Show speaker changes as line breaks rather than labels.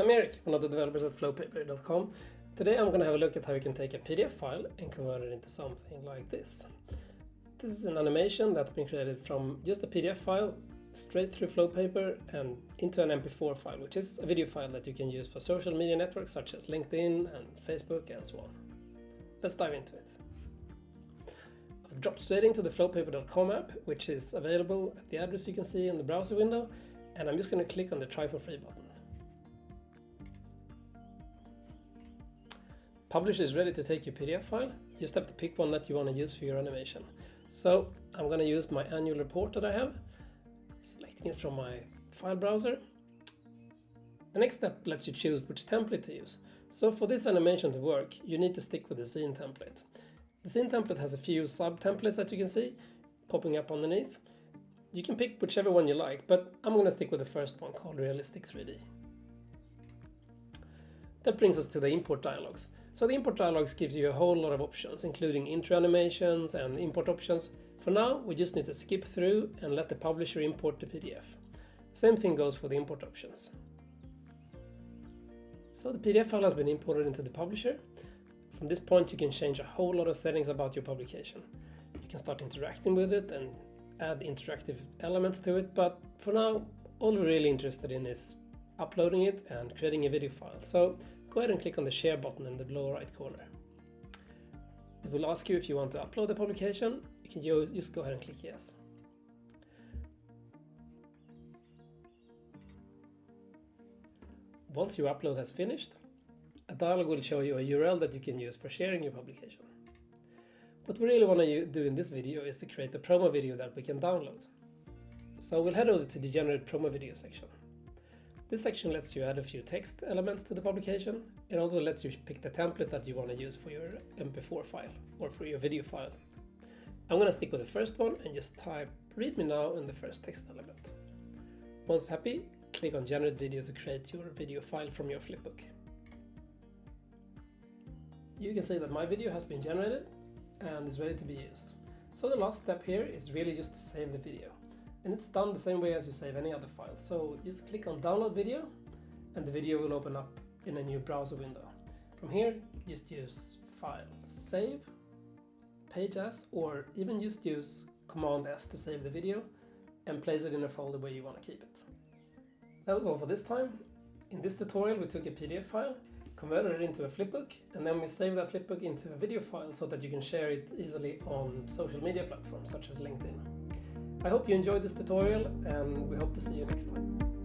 I'm Eric, one of the developers at flowpaper.com. Today I'm going to have a look at how you can take a PDF file and convert it into something like this. This is an animation that's been created from just a PDF file straight through Flowpaper and into an MP4 file, which is a video file that you can use for social media networks such as LinkedIn and Facebook and so on. Let's dive into it. I've dropped straight into the flowpaper.com app, which is available at the address you can see in the browser window, and I'm just going to click on the Try for Free button. Publish is ready to take your PDF file. You just have to pick one that you want to use for your animation. So I'm going to use my annual report that I have, selecting it from my file browser. The next step lets you choose which template to use. So for this animation to work, you need to stick with the scene template. The scene template has a few sub-templates that you can see popping up underneath. You can pick whichever one you like, but I'm going to stick with the first one called Realistic 3D. That brings us to the import dialogues. So the import dialogues gives you a whole lot of options, including intro animations and import options. For now, we just need to skip through and let the publisher import the PDF. Same thing goes for the import options. So the PDF file has been imported into the publisher. From this point, you can change a whole lot of settings about your publication. You can start interacting with it and add interactive elements to it, but for now, all we're really interested in is uploading it and creating a video file. So go ahead and click on the share button in the lower right corner. It will ask you if you want to upload the publication. You can just go ahead and click yes. Once your upload has finished, a dialog will show you a URL that you can use for sharing your publication. What we really want to do in this video is to create a promo video that we can download. So we'll head over to the Generate Promo Video section. This section lets you add a few text elements to the publication. It also lets you pick the template that you want to use for your MP4 file or for your video file. I'm going to stick with the first one and just type "read me now" in the first text element. Once happy, click on Generate Video to create your video file from your Flipbook. You can see that my video has been generated and is ready to be used. So the last step here is really just to save the video. And it's done the same way as you save any other file. So just click on Download Video and the video will open up in a new browser window. From here, just use File, Save, Page As, or even just use Command S to save the video and place it in a folder where you want to keep it. That was all for this time. In this tutorial, we took a PDF file, converted it into a Flipbook, and then we saved that Flipbook into a video file so that you can share it easily on social media platforms such as LinkedIn. I hope you enjoyed this tutorial, and we hope to see you next time.